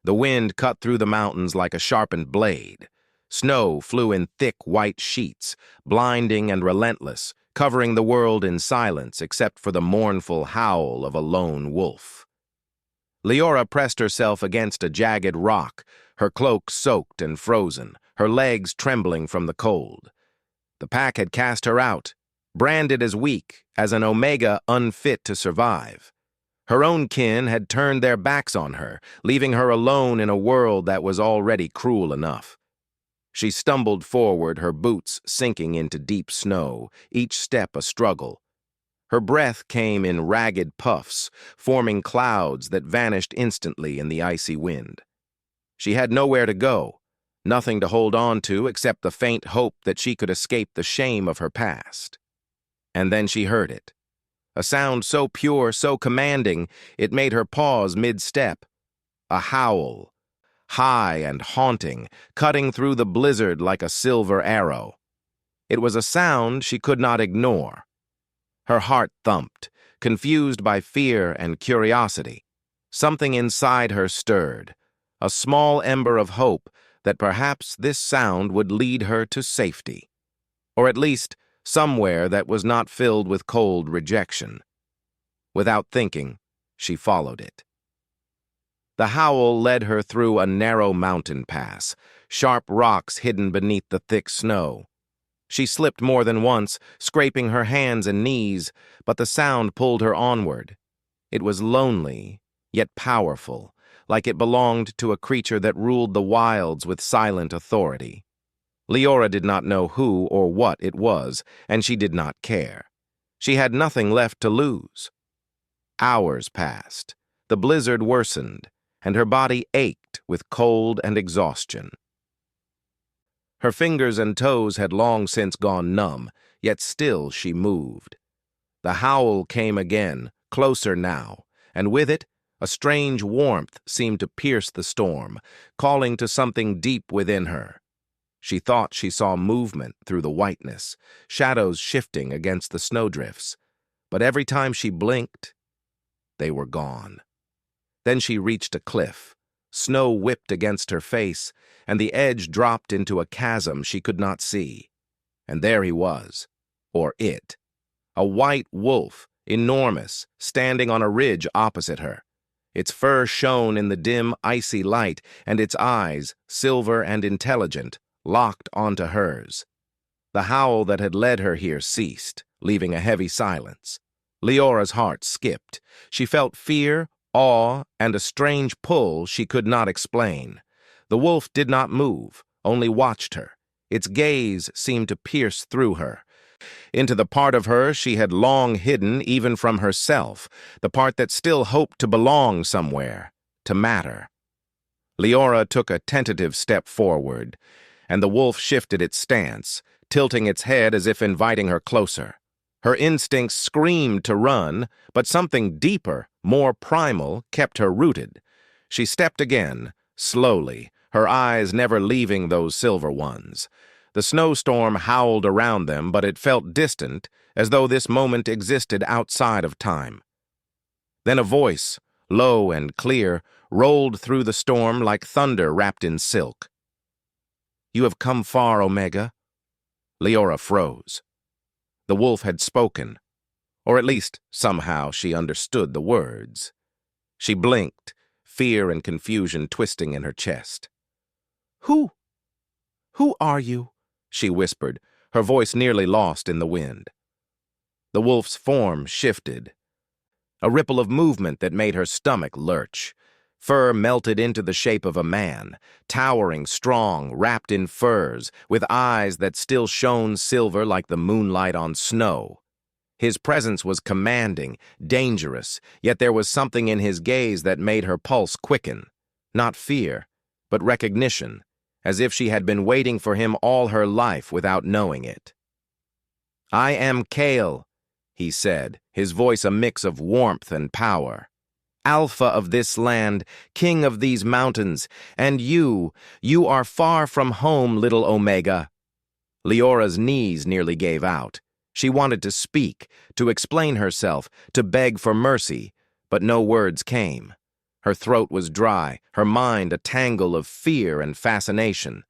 The wind cut through the mountains like a sharpened blade. Snow flew in thick white sheets, blinding and relentless, covering the world in silence except for the mournful howl of a lone wolf. Leora pressed herself against a jagged rock, her cloak soaked and frozen, her legs trembling from the cold. The pack had cast her out, branded as weak, as an Omega unfit to survive. Her own kin had turned their backs on her, leaving her alone in a world that was already cruel enough. She stumbled forward, her boots sinking into deep snow, each step a struggle. Her breath came in ragged puffs, forming clouds that vanished instantly in the icy wind. She had nowhere to go, nothing to hold on to except the faint hope that she could escape the shame of her past. And then she heard it. A sound so pure, so commanding, it made her pause mid-step. A howl, high and haunting, cutting through the blizzard like a silver arrow. It was a sound she could not ignore. Her heart thumped, confused by fear and curiosity. Something inside her stirred, a small ember of hope that perhaps this sound would lead her to safety. Or at least somewhere that was not filled with cold rejection. Without thinking, she followed it. The howl led her through a narrow mountain pass, sharp rocks hidden beneath the thick snow. She slipped more than once, scraping her hands and knees, but the sound pulled her onward. It was lonely, yet powerful, like it belonged to a creature that ruled the wilds with silent authority. Leora did not know who or what it was, and she did not care. She had nothing left to lose. Hours passed. The blizzard worsened, and her body ached with cold and exhaustion. Her fingers and toes had long since gone numb, yet still she moved. The howl came again, closer now, and with it, a strange warmth seemed to pierce the storm, calling to something deep within her. She thought she saw movement through the whiteness, shadows shifting against the snowdrifts, but every time she blinked, they were gone. Then she reached a cliff. Snow whipped against her face, and the edge dropped into a chasm she could not see. And there he was, or it, a white wolf, enormous, standing on a ridge opposite her. Its fur shone in the dim, icy light, and its eyes, silver and intelligent, locked onto hers. The howl that had led her here ceased, leaving a heavy silence. Leora's heart skipped. She felt fear, awe, and a strange pull she could not explain. The wolf did not move, only watched her. Its gaze seemed to pierce through her, into the part of her she had long hidden even from herself, the part that still hoped to belong somewhere, to matter. Leora took a tentative step forward, and the wolf shifted its stance, tilting its head as if inviting her closer. Her instincts screamed to run, but something deeper, more primal, kept her rooted. She stepped again, slowly, her eyes never leaving those silver ones. The snowstorm howled around them, but it felt distant, as though this moment existed outside of time. Then a voice, low and clear, rolled through the storm like thunder wrapped in silk. "You have come far, Omega." Leora froze. The wolf had spoken, or at least somehow she understood the words. She blinked, fear and confusion twisting in her chest. Who are you?" she whispered, her voice nearly lost in the wind. The wolf's form shifted, a ripple of movement that made her stomach lurch. Fur melted into the shape of a man, towering, strong, wrapped in furs, with eyes that still shone silver like the moonlight on snow. His presence was commanding, dangerous, yet there was something in his gaze that made her pulse quicken. Not fear, but recognition, as if she had been waiting for him all her life without knowing it. "I am Kale," he said, his voice a mix of warmth and power. "Alpha of this land, king of these mountains, and you are far from home, little Omega." Leora's knees nearly gave out. She wanted to speak, to explain herself, to beg for mercy, but no words came. Her throat was dry, her mind a tangle of fear and fascination.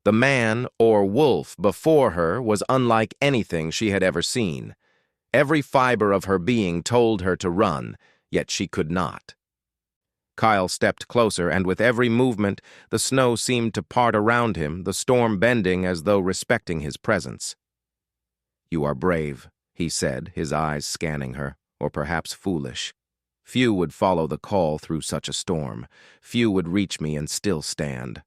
The man, or wolf, before her was unlike anything she had ever seen. Every fiber of her being told her to run, yet she could not. Kyle stepped closer, and with every movement, the snow seemed to part around him, the storm bending as though respecting his presence. "You are brave," he said, his eyes scanning her, or perhaps foolish. "Few would follow the call through such a storm. Few would reach me and still stand."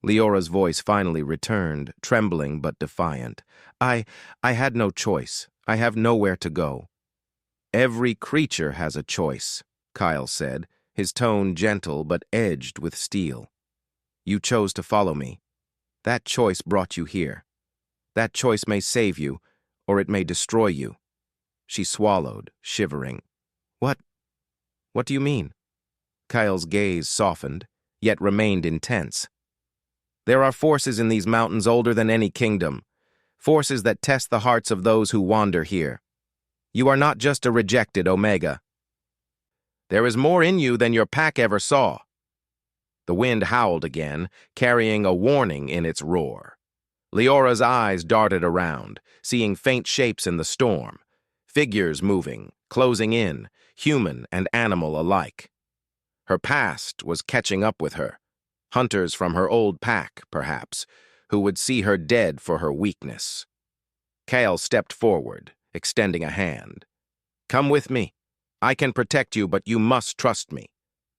Leora's voice finally returned, trembling but defiant. I had no choice. I have nowhere to go." "Every creature has a choice," Kyle said, his tone gentle but edged with steel. "You chose to follow me. That choice brought you here. That choice may save you, or it may destroy you." She swallowed, shivering. What do you mean?" Kyle's gaze softened, yet remained intense. "There are forces in these mountains older than any kingdom, forces that test the hearts of those who wander here. You are not just a rejected Omega. There is more in you than your pack ever saw." The wind howled again, carrying a warning in its roar. Leora's eyes darted around, seeing faint shapes in the storm, figures moving, closing in, human and animal alike. Her past was catching up with her. Hunters from her old pack, perhaps, who would see her dead for her weakness. Kyle stepped forward, extending a hand. "Come with me. I can protect you, but you must trust me.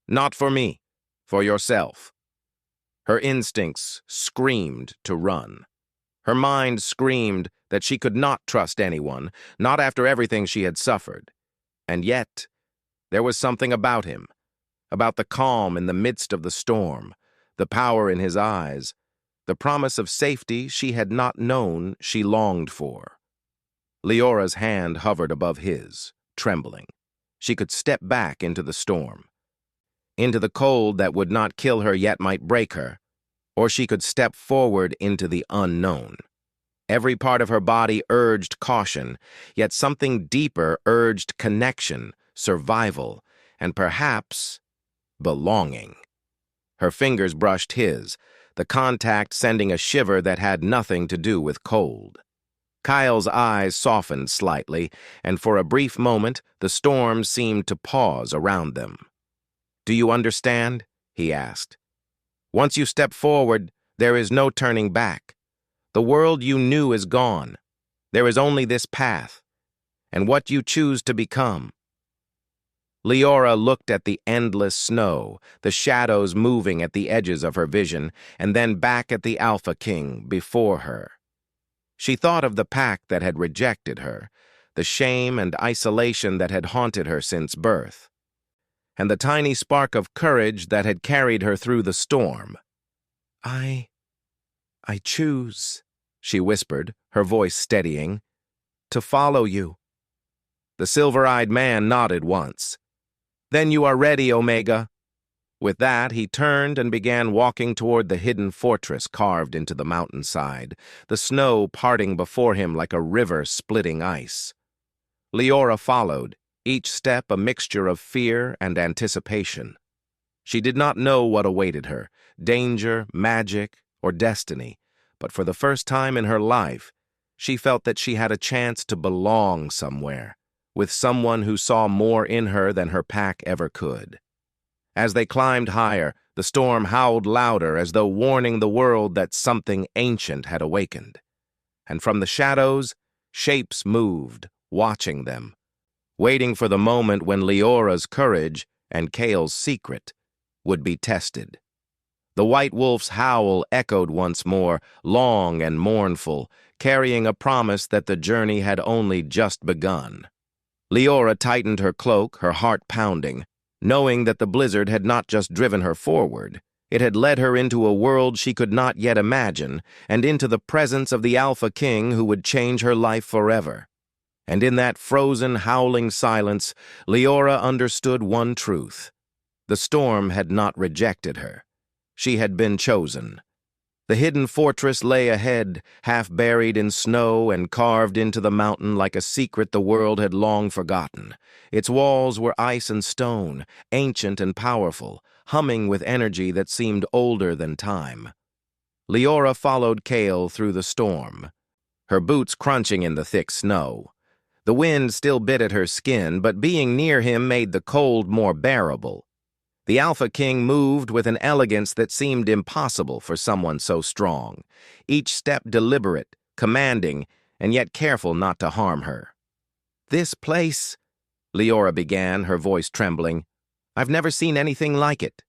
Not for me, for yourself." Her instincts screamed to run. Her mind screamed that she could not trust anyone, not after everything she had suffered. And yet, there was something about him, about the calm in the midst of the storm, the power in his eyes, the promise of safety she had not known she longed for. Leora's hand hovered above his, trembling. She could step back into the storm, into the cold that would not kill her yet might break her, or she could step forward into the unknown. Every part of her body urged caution, yet something deeper urged connection, survival, and perhaps belonging. Her fingers brushed his, the contact sending a shiver that had nothing to do with cold. Kyle's eyes softened slightly, and for a brief moment the storm seemed to pause around them. "Do you understand?" he asked. "Once you step forward, there is no turning back. The world you knew is gone. There is only this path, and what you choose to become." Leora looked at the endless snow, the shadows moving at the edges of her vision, and then back at the Alpha King before her. She thought of the pack that had rejected her, the shame and isolation that had haunted her since birth, and the tiny spark of courage that had carried her through the storm. I choose," she whispered, her voice steadying, "to follow you." The silver-eyed man nodded once. "Then you are ready, Omega." With that, he turned and began walking toward the hidden fortress carved into the mountainside, the snow parting before him like a river splitting ice. Leora followed, each step a mixture of fear and anticipation. She did not know what awaited her, danger, magic, or destiny, but for the first time in her life, she felt that she had a chance to belong somewhere, with someone who saw more in her than her pack ever could. As they climbed higher, the storm howled louder as though warning the world that something ancient had awakened. And from the shadows, shapes moved, watching them, waiting for the moment when Leora's courage and Kale's secret would be tested. The white wolf's howl echoed once more, long and mournful, carrying a promise that the journey had only just begun. Leora tightened her cloak, her heart pounding, knowing that the blizzard had not just driven her forward, it had led her into a world she could not yet imagine, and into the presence of the Alpha King who would change her life forever. And in that frozen, howling silence, Leora understood one truth. The storm had not rejected her. She had been chosen. The hidden fortress lay ahead, half buried in snow and carved into the mountain like a secret the world had long forgotten. Its walls were ice and stone, ancient and powerful, humming with energy that seemed older than time. Leora followed Kale through the storm, her boots crunching in the thick snow. The wind still bit at her skin, but being near him made the cold more bearable. The Alpha King moved with an elegance that seemed impossible for someone so strong, each step deliberate, commanding, and yet careful not to harm her. "This place," Leora began, her voice trembling. "I've never seen anything like it."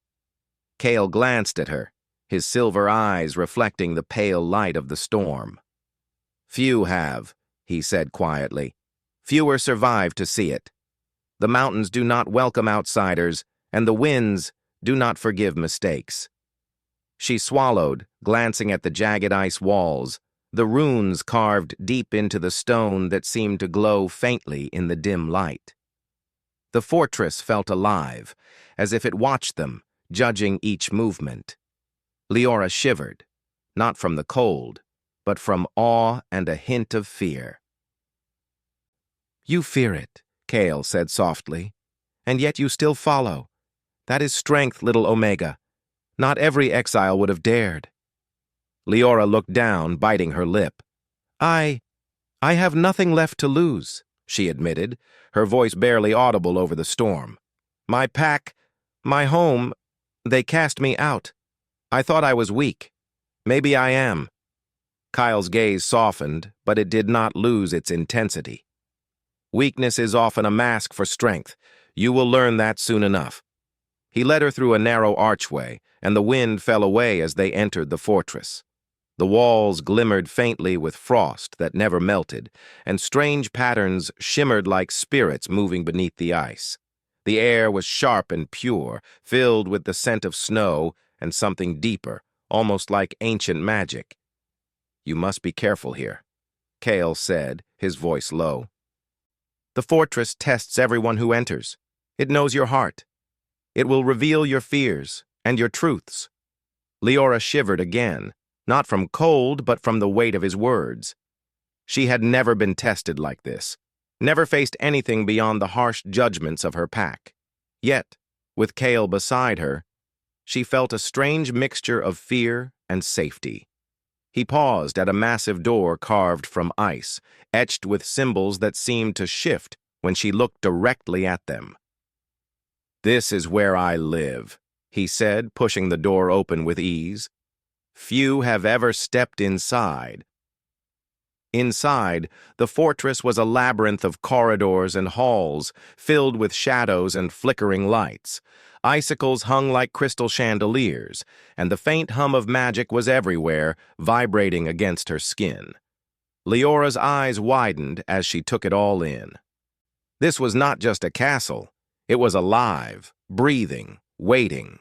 Kale glanced at her, his silver eyes reflecting the pale light of the storm. "Few have," he said quietly. "Fewer survive to see it. The mountains do not welcome outsiders, and the winds do not forgive mistakes." She swallowed, glancing at the jagged ice walls, the runes carved deep into the stone that seemed to glow faintly in the dim light. The fortress felt alive, as if it watched them, judging each movement. Leora shivered, not from the cold, but from awe and a hint of fear. "You fear it," Kale said softly, "and yet you still follow. That is strength, little Omega. Not every exile would have dared." Leora looked down, biting her lip. I have nothing left to lose," she admitted, her voice barely audible over the storm. "My pack, my home, they cast me out. I thought I was weak. Maybe I am." Kyle's gaze softened, but it did not lose its intensity. "Weakness is often a mask for strength. You will learn that soon enough." He led her through a narrow archway, and the wind fell away as they entered the fortress. The walls glimmered faintly with frost that never melted, and strange patterns shimmered like spirits moving beneath the ice. The air was sharp and pure, filled with the scent of snow and something deeper, almost like ancient magic. "You must be careful here," Kale said, his voice low. "The fortress tests everyone who enters. It knows your heart. It will reveal your fears and your truths." Leora shivered again, not from cold, but from the weight of his words. She had never been tested like this, never faced anything beyond the harsh judgments of her pack. Yet, with Kale beside her, she felt a strange mixture of fear and safety. He paused at a massive door carved from ice, etched with symbols that seemed to shift when she looked directly at them. "This is where I live," he said, pushing the door open with ease. "Few have ever stepped inside." Inside, the fortress was a labyrinth of corridors and halls, filled with shadows and flickering lights. Icicles hung like crystal chandeliers, and the faint hum of magic was everywhere, vibrating against her skin. Leora's eyes widened as she took it all in. This was not just a castle. It was alive, breathing, waiting.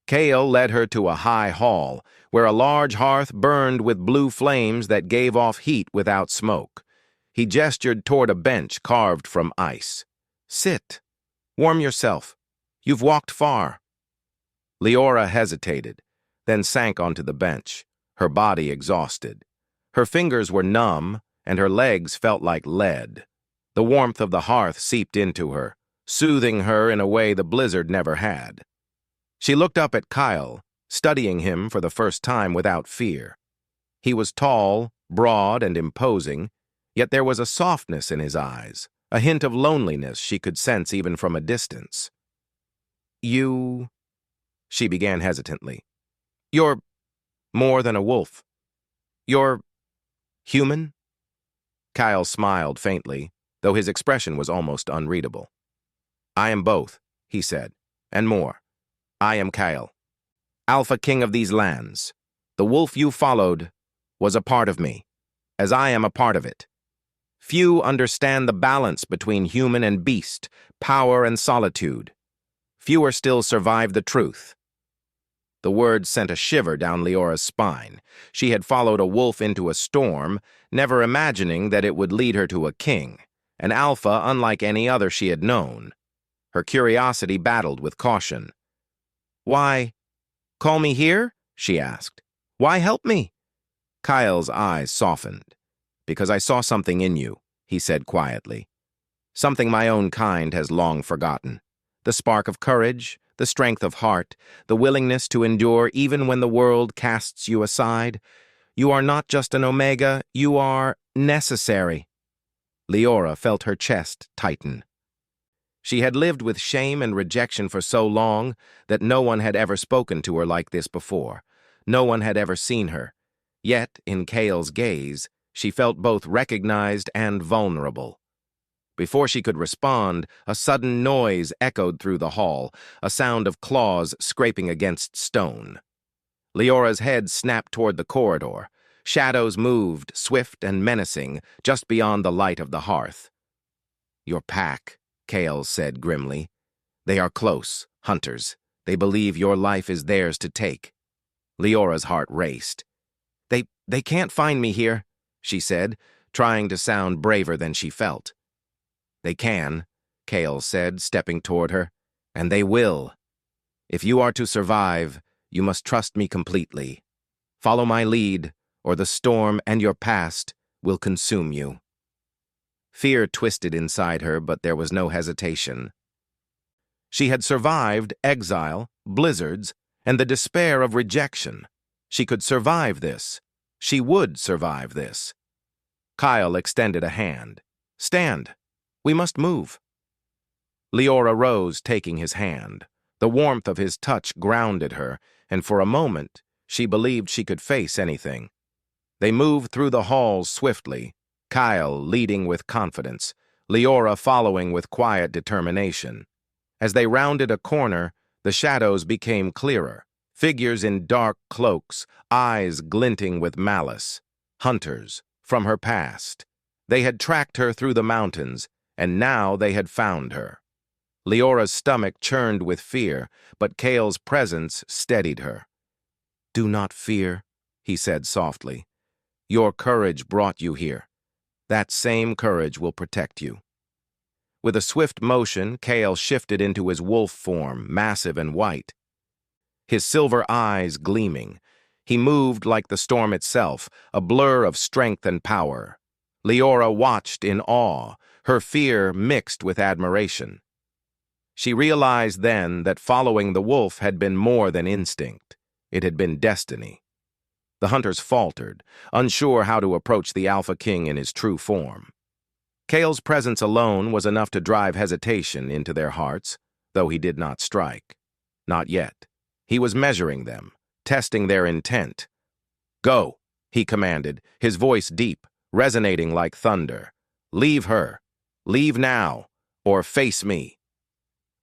Kale led her to a high hall, where a large hearth burned with blue flames that gave off heat without smoke. He gestured toward a bench carved from ice. "Sit. Warm yourself. You've walked far." Leora hesitated, then sank onto the bench, her body exhausted. Her fingers were numb, and her legs felt like lead. The warmth of the hearth seeped into her, soothing her in a way the blizzard never had. She looked up at Kyle, studying him for the first time without fear. He was tall, broad, and imposing, yet there was a softness in his eyes, a hint of loneliness she could sense even from a distance. "You," she began hesitantly. "You're more than a wolf. You're human?" Kyle smiled faintly, though his expression was almost unreadable. "I am both," he said, "and more. I am Kyle, Alpha King of these lands. The wolf you followed was a part of me, as I am a part of it. Few understand the balance between human and beast, power and solitude. Fewer still survive the truth." The words sent a shiver down Leora's spine. She had followed a wolf into a storm, never imagining that it would lead her to a king, an alpha unlike any other she had known. Her curiosity battled with caution. "Why, call me here?" she asked. Why help me? Kyle's eyes softened. Because I saw something in you, he said quietly. Something my own kind has long forgotten. The spark of courage, the strength of heart, the willingness to endure even when the world casts you aside. You are not just an Omega, you are necessary. Leora felt her chest tighten. She had lived with shame and rejection for so long that no one had ever spoken to her like this before. No one had ever seen her. Yet, in Cale's gaze, she felt both recognized and vulnerable. Before she could respond, a sudden noise echoed through the hall, a sound of claws scraping against stone. Leora's head snapped toward the corridor. Shadows moved, swift and menacing, just beyond the light of the hearth. Your pack, Cale said grimly. They are close, hunters. They believe your life is theirs to take. Leora's heart raced. They can't find me here, she said, trying to sound braver than she felt. They can, Cale said, stepping toward her, and they will. If you are to survive, you must trust me completely. Follow my lead, or the storm and your past will consume you. Fear twisted inside her, but there was no hesitation. She had survived exile, blizzards, and the despair of rejection. She could survive this. She would survive this. Kyle extended a hand. Stand. We must move. Leora rose, taking his hand. The warmth of his touch grounded her, and for a moment, she believed she could face anything. They moved through the halls swiftly, Kyle leading with confidence, Leora following with quiet determination. As they rounded a corner, the shadows became clearer. Figures in dark cloaks, eyes glinting with malice. Hunters, from her past. They had tracked her through the mountains, and now they had found her. Leora's stomach churned with fear, but Cale's presence steadied her. Do not fear, he said softly. Your courage brought you here. That same courage will protect you. With a swift motion, Cale shifted into his wolf form, massive and white. His silver eyes gleaming. He moved like the storm itself, a blur of strength and power. Leora watched in awe, her fear mixed with admiration. She realized then that following the wolf had been more than instinct. It had been destiny. The hunters faltered, unsure how to approach the Alpha King in his true form. Cale's presence alone was enough to drive hesitation into their hearts, though he did not strike. Not yet. He was measuring them, testing their intent. Go, he commanded, his voice deep, resonating like thunder. Leave her. Leave now, or face me.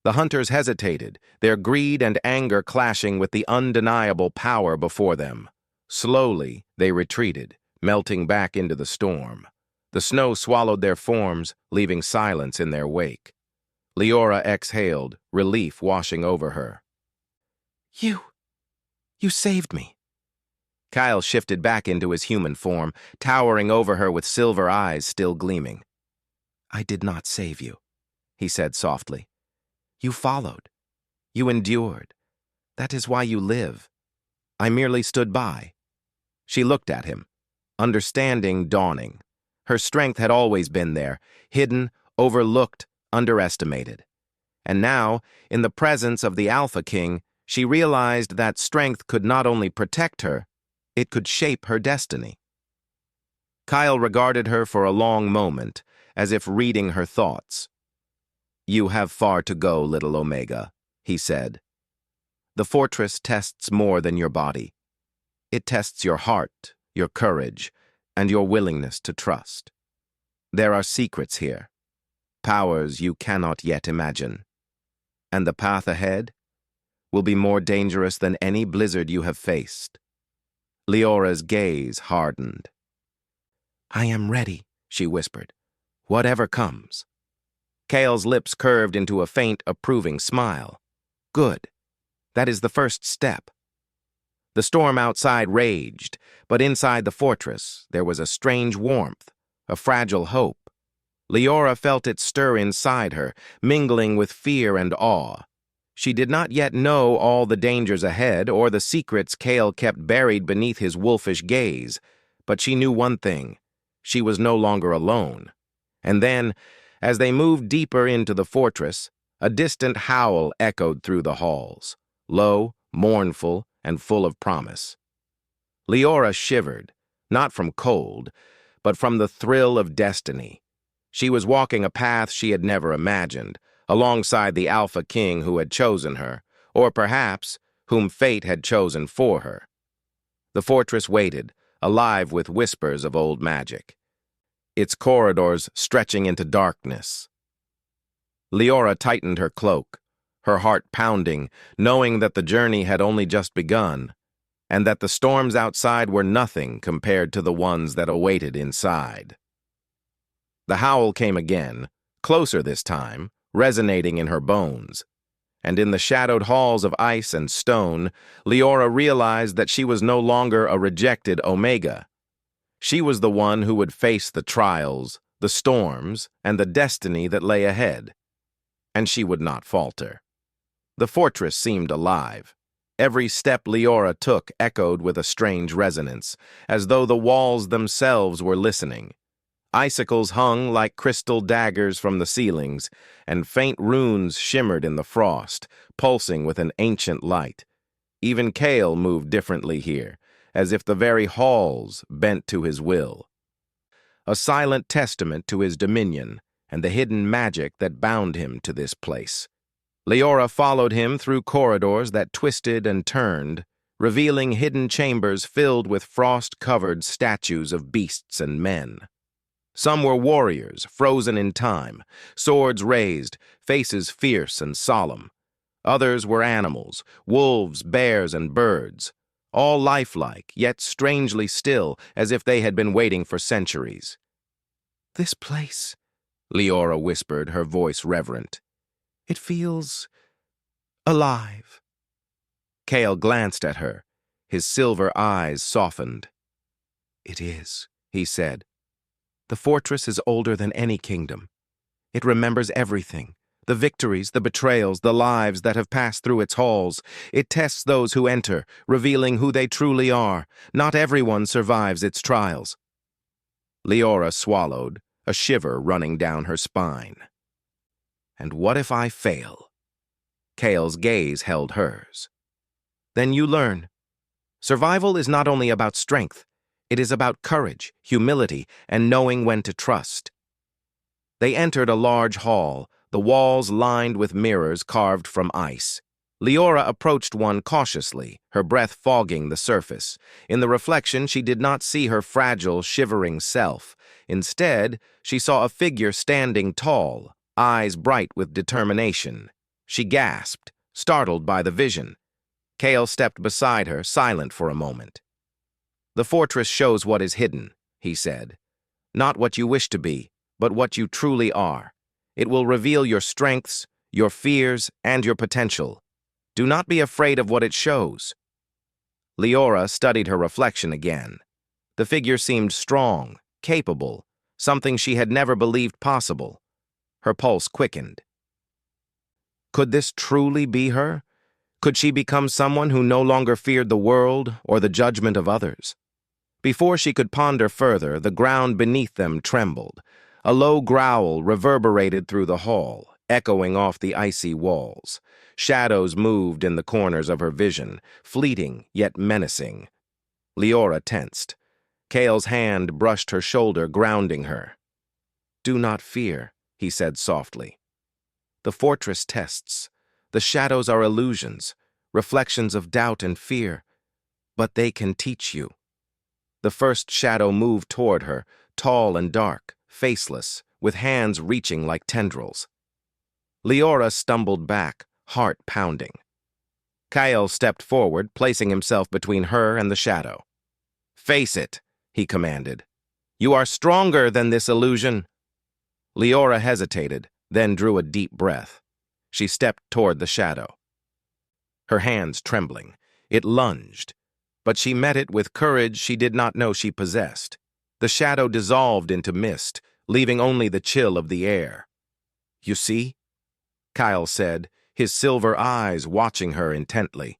The hunters hesitated, their greed and anger clashing with the undeniable power before them. Slowly, they retreated, melting back into the storm. The snow swallowed their forms, leaving silence in their wake. Leora exhaled, relief washing over her. You saved me. Kyle shifted back into his human form, towering over her with silver eyes still gleaming. I did not save you, he said softly. You followed. You endured. That is why you live. I merely stood by. She looked at him, understanding dawning. Her strength had always been there, hidden, overlooked, underestimated. And now, in the presence of the Alpha King, she realized that strength could not only protect her, it could shape her destiny. Kyle regarded her for a long moment, as if reading her thoughts. You have far to go, little Omega, he said. The fortress tests more than your body. It tests your heart, your courage, and your willingness to trust. There are secrets here, powers you cannot yet imagine. And the path ahead will be more dangerous than any blizzard you have faced. Leora's gaze hardened. I am ready, she whispered. Whatever comes. Cale's lips curved into a faint, approving smile. Good. That is the first step. The storm outside raged, but inside the fortress there was a strange warmth, a fragile hope. Leora felt it stir inside her, mingling with fear and awe. She did not yet know all the dangers ahead or the secrets Cale kept buried beneath his wolfish gaze, but she knew one thing: she was no longer alone. And then, as they moved deeper into the fortress, a distant howl echoed through the halls, low, mournful, and full of promise. Leora shivered, not from cold, but from the thrill of destiny. She was walking a path she had never imagined, alongside the Alpha King who had chosen her, or perhaps whom fate had chosen for her. The fortress waited, alive with whispers of old magic, its corridors stretching into darkness. Leora tightened her cloak, her heart pounding, knowing that the journey had only just begun, and that the storms outside were nothing compared to the ones that awaited inside. The howl came again, closer this time, resonating in her bones, and in the shadowed halls of ice and stone, Leora realized that she was no longer a rejected Omega. She was the one who would face the trials, the storms, and the destiny that lay ahead. And she would not falter. The fortress seemed alive. Every step Leora took echoed with a strange resonance, as though the walls themselves were listening. Icicles hung like crystal daggers from the ceilings, and faint runes shimmered in the frost, pulsing with an ancient light. Even Cale moved differently here, as if the very halls bent to his will. A silent testament to his dominion and the hidden magic that bound him to this place. Leora followed him through corridors that twisted and turned, revealing hidden chambers filled with frost-covered statues of beasts and men. Some were warriors, frozen in time, swords raised, faces fierce and solemn. Others were animals, wolves, bears, and birds, all lifelike, yet strangely still, as if they had been waiting for centuries. "This place," Leora whispered, her voice reverent. "It feels alive." Cale glanced at her, his silver eyes softened. "It is," he said. "The fortress is older than any kingdom. It remembers everything, the victories, the betrayals, the lives that have passed through its halls. It tests those who enter, revealing who they truly are. Not everyone survives its trials." Leora swallowed, a shiver running down her spine. "And what if I fail?" Cale's gaze held hers. "Then you learn. Survival is not only about strength. It is about courage, humility, and knowing when to trust." They entered a large hall, the walls lined with mirrors carved from ice. Leora approached one cautiously, her breath fogging the surface. In the reflection, she did not see her fragile, shivering self. Instead, she saw a figure standing tall, eyes bright with determination. She gasped, startled by the vision. Cale stepped beside her, silent for a moment. "The fortress shows what is hidden," he said. "Not what you wish to be, but what you truly are. It will reveal your strengths, your fears, and your potential. Do not be afraid of what it shows." Leora studied her reflection again. The figure seemed strong, capable, something she had never believed possible. Her pulse quickened. Could this truly be her? Could she become someone who no longer feared the world or the judgment of others? Before she could ponder further, the ground beneath them trembled. A low growl reverberated through the hall, echoing off the icy walls. Shadows moved in the corners of her vision, fleeting yet menacing. Leora tensed. Cale's hand brushed her shoulder, grounding her. "Do not fear," he said softly. "The fortress tests. The shadows are illusions, reflections of doubt and fear, but they can teach you." The first shadow moved toward her, tall and dark, faceless, with hands reaching like tendrils. Leora stumbled back, heart pounding. Cale stepped forward, placing himself between her and the shadow. "Face it," he commanded. "You are stronger than this illusion." Leora hesitated, then drew a deep breath. She stepped toward the shadow. Her hands trembling, it lunged, but she met it with courage she did not know she possessed. The shadow dissolved into mist, leaving only the chill of the air. "You see?" Cale said, his silver eyes watching her intently.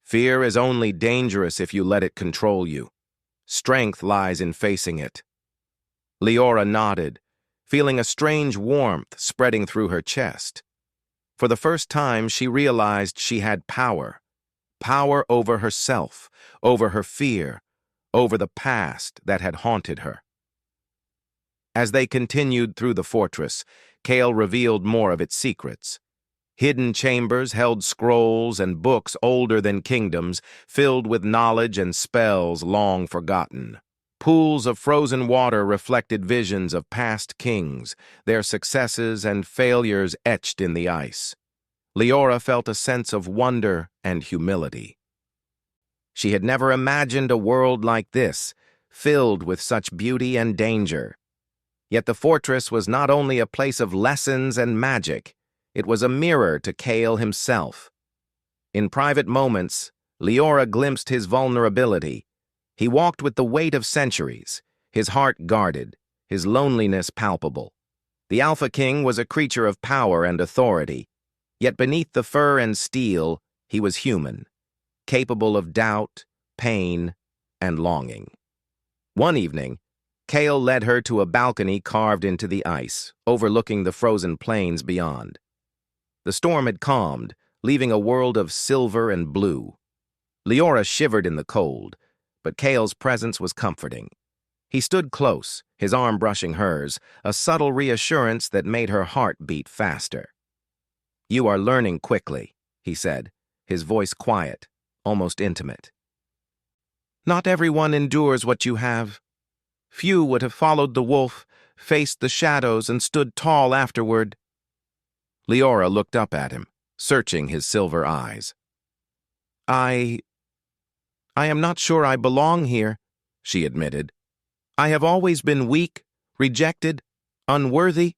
Fear is only dangerous if you let it control you. Strength lies in facing it. Leora nodded, feeling a strange warmth spreading through her chest. For the first time, she realized she had power. Power over herself, over her fear, over the past that had haunted her. As they continued through the fortress, Kale revealed more of its secrets. Hidden chambers held scrolls and books older than kingdoms, filled with knowledge and spells long forgotten. Pools of frozen water reflected visions of past kings, their successes and failures etched in the ice. Leora felt a sense of wonder and humility. She had never imagined a world like this, filled with such beauty and danger. Yet the fortress was not only a place of lessons and magic, it was a mirror to Kale himself. In private moments, Leora glimpsed his vulnerability. He walked with the weight of centuries, his heart guarded, his loneliness palpable. The Alpha King was a creature of power and authority, yet beneath the fur and steel, he was human, capable of doubt, pain, and longing. One evening, Kale led her to a balcony carved into the ice, overlooking the frozen plains beyond. The storm had calmed, leaving a world of silver and blue. Leora shivered in the cold, but Kale's presence was comforting. He stood close, his arm brushing hers, a subtle reassurance that made her heart beat faster. "You are learning quickly," he said, his voice quiet, almost intimate. "Not everyone endures what you have. Few would have followed the wolf, faced the shadows, and stood tall afterward." Leora looked up at him, searching his silver eyes. I am not sure I belong here," she admitted. "I have always been weak, rejected, unworthy."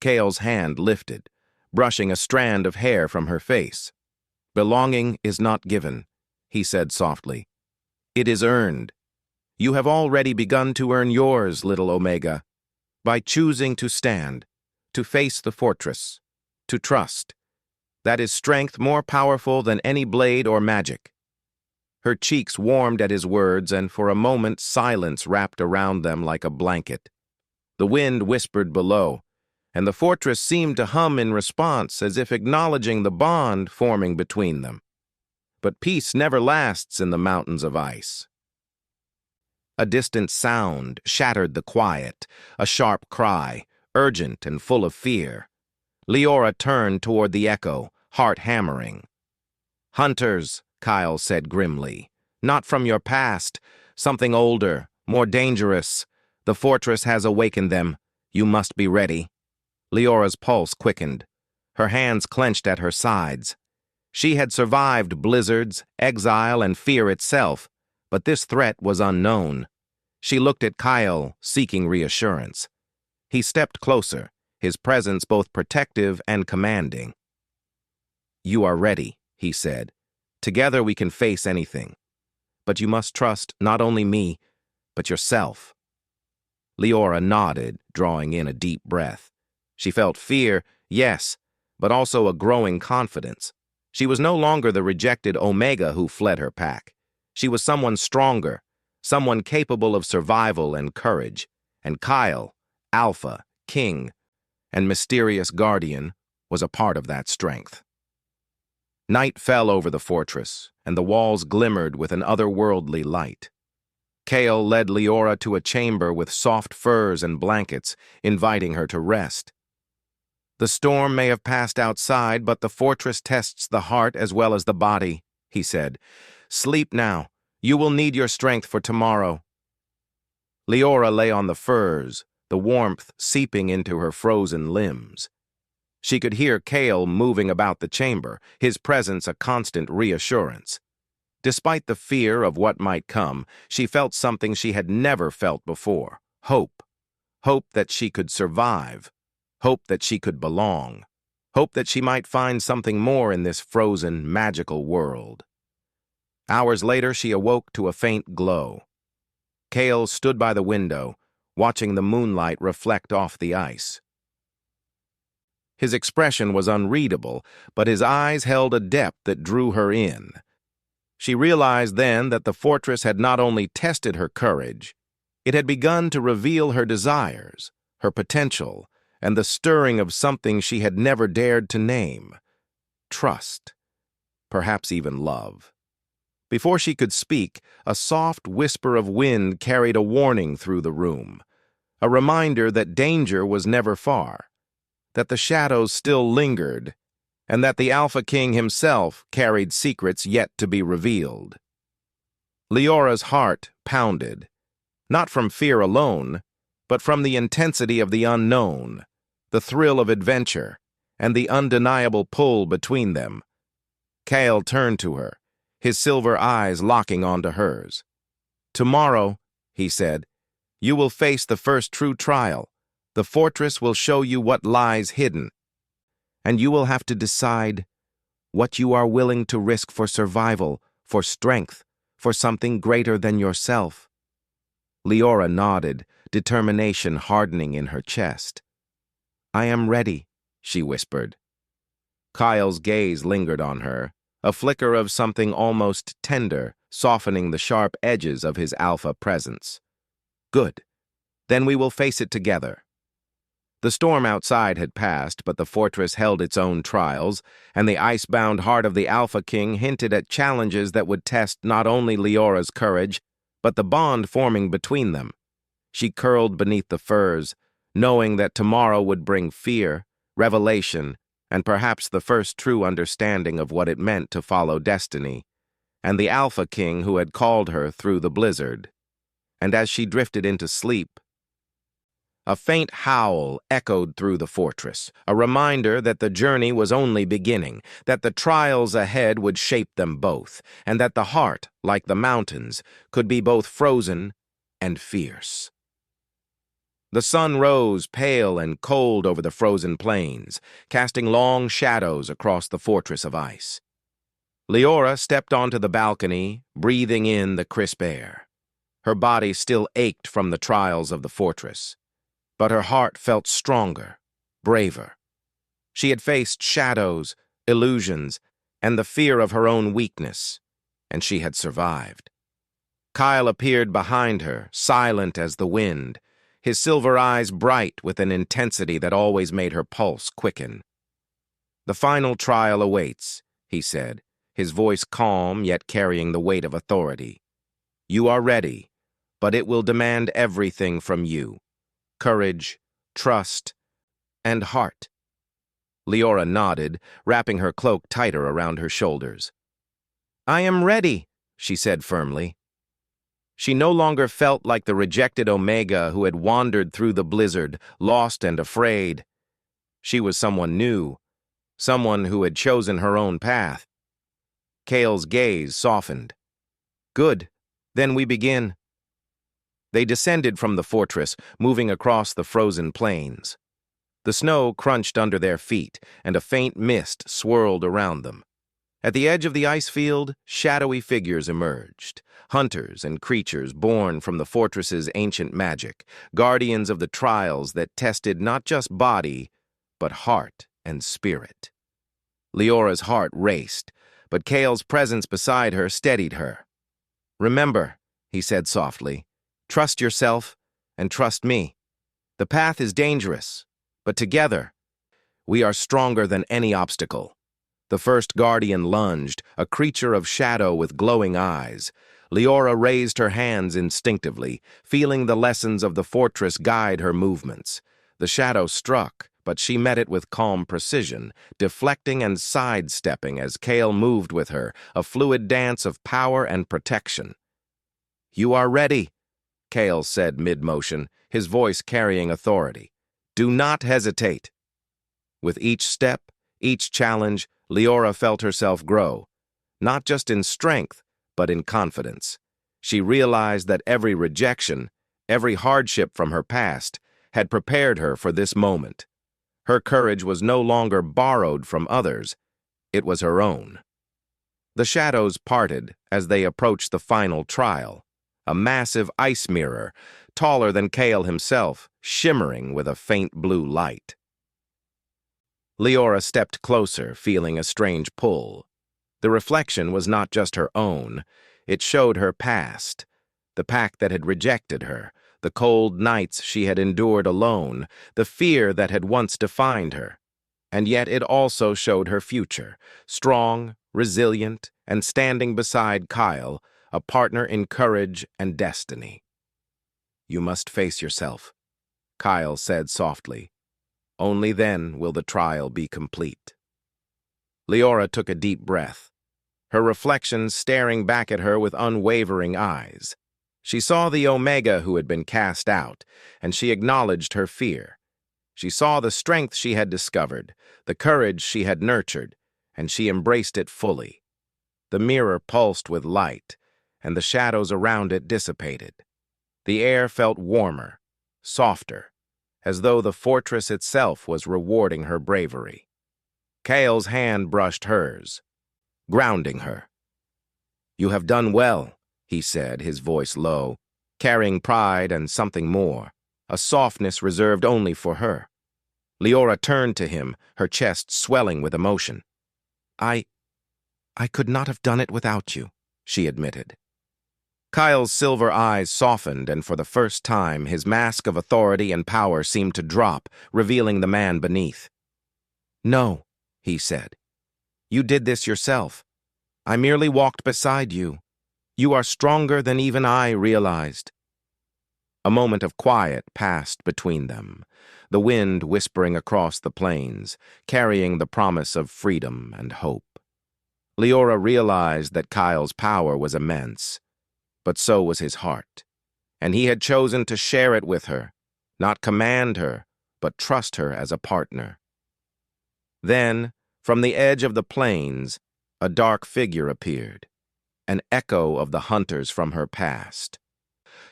Kale's hand lifted, brushing a strand of hair from her face. "Belonging is not given," he said softly. "It is earned. You have already begun to earn yours, little Omega, by choosing to stand, to face the fortress, to trust. That is strength more powerful than any blade or magic." Her cheeks warmed at his words, and for a moment silence wrapped around them like a blanket. The wind whispered below, and the fortress seemed to hum in response, as if acknowledging the bond forming between them. But peace never lasts in the mountains of ice. A distant sound shattered the quiet, a sharp cry, urgent and full of fear. Leora turned toward the echo, heart hammering. "Hunters," Kyle said grimly. "Not from your past. Something older, more dangerous. The fortress has awakened them. You must be ready." Leora's pulse quickened. Her hands clenched at her sides. She had survived blizzards, exile, and fear itself, but this threat was unknown. She looked at Kyle, seeking reassurance. He stepped closer, his presence both protective and commanding. "You are ready," he said. "Together we can face anything. But you must trust not only me, but yourself." Leora nodded, drawing in a deep breath. She felt fear, yes, but also a growing confidence. She was no longer the rejected Omega who fled her pack. She was someone stronger, someone capable of survival and courage. And Kyle, Alpha, King, and mysterious guardian, was a part of that strength. Night fell over the fortress, and the walls glimmered with an otherworldly light. Kale led Leora to a chamber with soft furs and blankets, inviting her to rest. "The storm may have passed outside, but the fortress tests the heart as well as the body," he said. "Sleep now. You will need your strength for tomorrow." Leora lay on the furs, the warmth seeping into her frozen limbs. She could hear Kale moving about the chamber, his presence a constant reassurance. Despite the fear of what might come, she felt something she had never felt before: hope. Hope that she could survive. Hope that she could belong. Hope that she might find something more in this frozen, magical world. Hours later, she awoke to a faint glow. Kale stood by the window, watching the moonlight reflect off the ice. His expression was unreadable, but his eyes held a depth that drew her in. She realized then that the fortress had not only tested her courage, it had begun to reveal her desires, her potential, and the stirring of something she had never dared to name. Trust, perhaps even love. Before she could speak, a soft whisper of wind carried a warning through the room, a reminder that danger was never far, that the shadows still lingered, and that the Alpha King himself carried secrets yet to be revealed. Leora's heart pounded, not from fear alone, but from the intensity of the unknown, the thrill of adventure, and the undeniable pull between them. Cale turned to her, his silver eyes locking onto hers. "Tomorrow," he said, "you will face the first true trial. The fortress will show you what lies hidden, and you will have to decide what you are willing to risk for survival, for strength, for something greater than yourself." Leora nodded, determination hardening in her chest. "I am ready," she whispered. Kyle's gaze lingered on her, a flicker of something almost tender, softening the sharp edges of his alpha presence. "Good. Then we will face it together." The storm outside had passed, but the fortress held its own trials, and the ice-bound heart of the Alpha King hinted at challenges that would test not only Leora's courage, but the bond forming between them. She curled beneath the furs, knowing that tomorrow would bring fear, revelation, and perhaps the first true understanding of what it meant to follow destiny, and the Alpha King who had called her through the blizzard. And as she drifted into sleep, a faint howl echoed through the fortress, a reminder that the journey was only beginning, that the trials ahead would shape them both, and that the heart, like the mountains, could be both frozen and fierce. The sun rose pale and cold over the frozen plains, casting long shadows across the fortress of ice. Leora stepped onto the balcony, breathing in the crisp air. Her body still ached from the trials of the fortress, but her heart felt stronger, braver. She had faced shadows, illusions, and the fear of her own weakness, and she had survived. Kyle appeared behind her, silent as the wind, his silver eyes bright with an intensity that always made her pulse quicken. "The final trial awaits," he said, his voice calm yet carrying the weight of authority. "You are ready, but it will demand everything from you. Courage, trust, and heart." Leora nodded, wrapping her cloak tighter around her shoulders. "I am ready," she said firmly. She no longer felt like the rejected Omega who had wandered through the blizzard, lost and afraid. She was someone new, someone who had chosen her own path. Cale's gaze softened. "Good, then we begin." They descended from the fortress, moving across the frozen plains. The snow crunched under their feet, and a faint mist swirled around them. At the edge of the ice field, shadowy figures emerged, hunters and creatures born from the fortress's ancient magic, guardians of the trials that tested not just body, but heart and spirit. Leora's heart raced, but Cale's presence beside her steadied her. "Remember," he said softly, "trust yourself and trust me. The path is dangerous, but together, we are stronger than any obstacle." The first guardian lunged, a creature of shadow with glowing eyes. Leora raised her hands instinctively, feeling the lessons of the fortress guide her movements. The shadow struck, but she met it with calm precision, deflecting and sidestepping as Cale moved with her, a fluid dance of power and protection. "You are ready," Cale said mid-motion, his voice carrying authority. "Do not hesitate." With each step, each challenge, Leora felt herself grow, not just in strength, but in confidence. She realized that every rejection, every hardship from her past, had prepared her for this moment. Her courage was no longer borrowed from others, it was her own. The shadows parted as they approached the final trial, a massive ice mirror, taller than Cale himself, shimmering with a faint blue light. Leora stepped closer, feeling a strange pull. The reflection was not just her own. It showed her past, the pack that had rejected her, the cold nights she had endured alone, the fear that had once defined her. And yet it also showed her future, strong, resilient, and standing beside Kyle, a partner in courage and destiny. "You must face yourself," Kyle said softly. "Only then will the trial be complete." Leora took a deep breath, her reflection staring back at her with unwavering eyes. She saw the Omega who had been cast out, and she acknowledged her fear. She saw the strength she had discovered, the courage she had nurtured, and she embraced it fully. The mirror pulsed with light, and the shadows around it dissipated. The air felt warmer, softer, as though the fortress itself was rewarding her bravery. Cale's hand brushed hers, grounding her. "You have done well," he said, his voice low, carrying pride and something more, a softness reserved only for her. Leora turned to him, her chest swelling with emotion. I could not have done it without you," she admitted. Kyle's silver eyes softened, and for the first time his mask of authority and power seemed to drop, revealing the man beneath. "No," he said. "You did this yourself. I merely walked beside you. You are stronger than even I realized." A moment of quiet passed between them, the wind whispering across the plains, carrying the promise of freedom and hope. Leora realized that Kyle's power was immense, but so was his heart, and he had chosen to share it with her, not command her, but trust her as a partner. Then, from the edge of the plains, a dark figure appeared, an echo of the hunters from her past,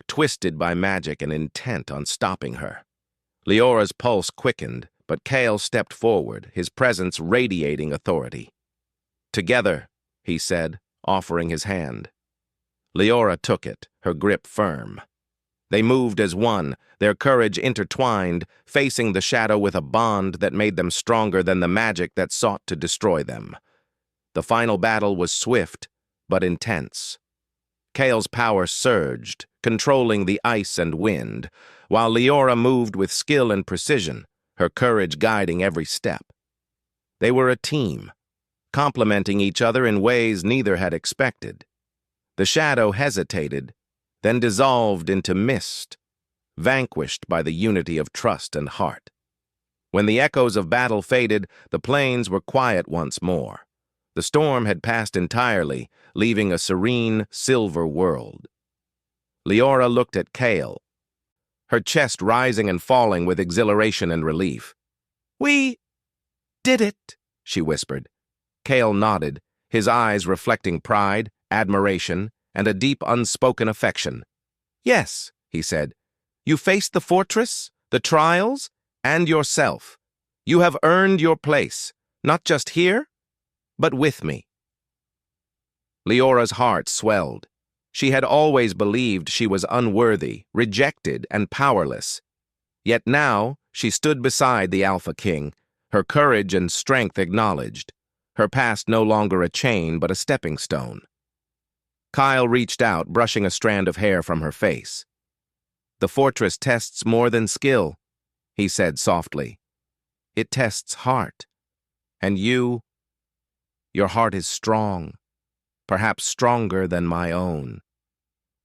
twisted by magic and intent on stopping her. Leora's pulse quickened, but Kale stepped forward, his presence radiating authority. "Together," he said, offering his hand. Leora took it, her grip firm. They moved as one, their courage intertwined, facing the shadow with a bond that made them stronger than the magic that sought to destroy them. The final battle was swift, but intense. Kale's power surged, controlling the ice and wind, while Leora moved with skill and precision, her courage guiding every step. They were a team, complementing each other in ways neither had expected. The shadow hesitated, then dissolved into mist, vanquished by the unity of trust and heart. When the echoes of battle faded, the plains were quiet once more. The storm had passed entirely, leaving a serene, silver world. Leora looked at Kale, her chest rising and falling with exhilaration and relief. "We did it," she whispered. Kale nodded, his eyes reflecting pride, admiration, and a deep unspoken affection. "Yes," he said, "you faced the fortress, the trials, and yourself. You have earned your place, not just here, but with me." Leora's heart swelled. She had always believed she was unworthy, rejected, and powerless. Yet now she stood beside the Alpha King, her courage and strength acknowledged, her past no longer a chain but a stepping stone. Kyle reached out, brushing a strand of hair from her face. "The fortress tests more than skill," he said softly. "It tests heart. And your heart is strong, perhaps stronger than my own."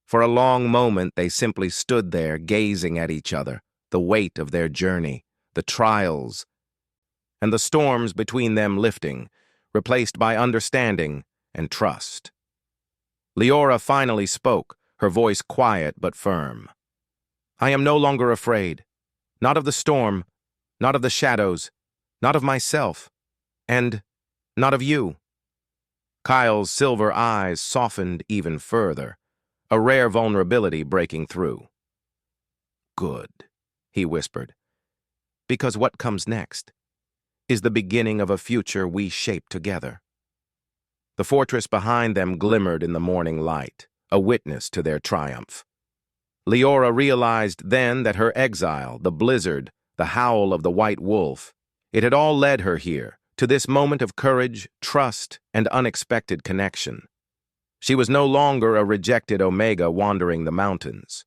For a long moment they simply stood there, gazing at each other, the weight of their journey, the trials, and the storms between them lifting, replaced by understanding and trust. Leora finally spoke, her voice quiet but firm. "I am no longer afraid. Not of the storm, not of the shadows, not of myself, and not of you." Kyle's silver eyes softened even further, a rare vulnerability breaking through. "Good," he whispered, "because what comes next is the beginning of a future we shape together." The fortress behind them glimmered in the morning light, a witness to their triumph. Leora realized then that her exile, the blizzard, the howl of the white wolf, It had all led her here, to this moment of courage, trust, and unexpected connection. She was no longer a rejected Omega wandering the mountains.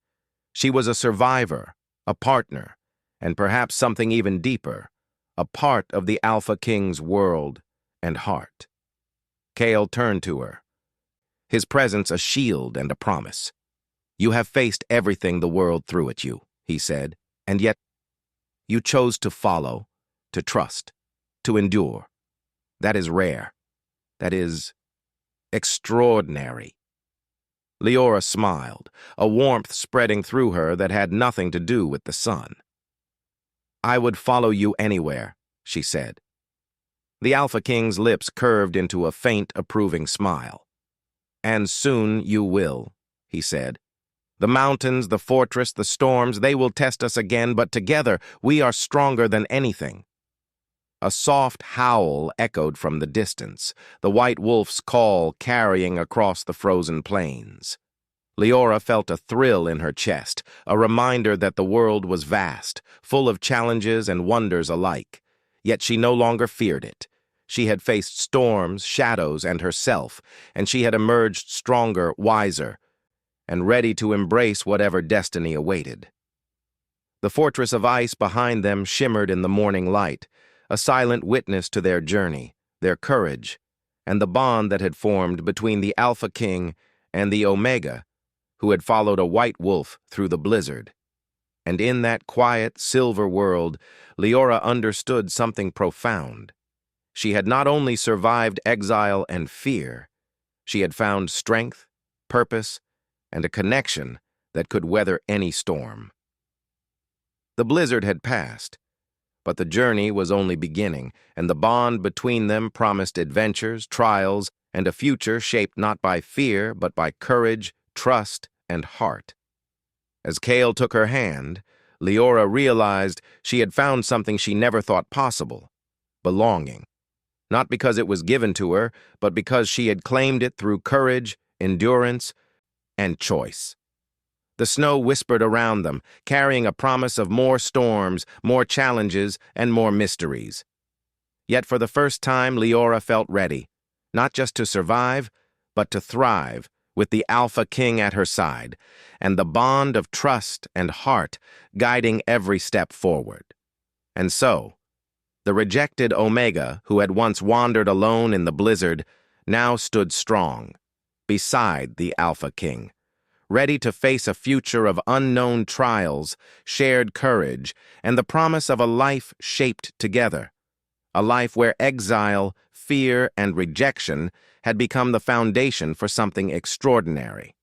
She was a survivor, a partner, and perhaps something even deeper, a part of the Alpha King's world and heart. Kale turned to her, his presence a shield and a promise. "You have faced everything the world threw at you," he said, "and yet you chose to follow, to trust, to endure. That is rare. That is extraordinary." Leora smiled, a warmth spreading through her that had nothing to do with the sun. "I would follow you anywhere," she said. The Alpha King's lips curved into a faint, approving smile. "And soon you will," he said. "The mountains, the fortress, the storms, they will test us again, but together we are stronger than anything." A soft howl echoed from the distance, the white wolf's call carrying across the frozen plains. Leora felt a thrill in her chest, a reminder that the world was vast, full of challenges and wonders alike. Yet she no longer feared it. She had faced storms, shadows, and herself, and she had emerged stronger, wiser, and ready to embrace whatever destiny awaited. The fortress of ice behind them shimmered in the morning light, a silent witness to their journey, their courage, and the bond that had formed between the Alpha King and the Omega, who had followed a white wolf through the blizzard. And in that quiet, silver world, Leora understood something profound. She had not only survived exile and fear, she had found strength, purpose, and a connection that could weather any storm. The blizzard had passed, but the journey was only beginning, and the bond between them promised adventures, trials, and a future shaped not by fear, but by courage, trust, and heart. As Kale took her hand, Leora realized she had found something she never thought possible: belonging. Not because it was given to her, but because she had claimed it through courage, endurance, and choice. The snow whispered around them, carrying a promise of more storms, more challenges, and more mysteries. Yet for the first time, Leora felt ready, not just to survive, but to thrive, with the Alpha King at her side, and the bond of trust and heart guiding every step forward. And so, the rejected Omega, who had once wandered alone in the blizzard, now stood strong, beside the Alpha King, ready to face a future of unknown trials, shared courage, and the promise of a life shaped together, a life where exile, fear, and rejection had become the foundation for something extraordinary.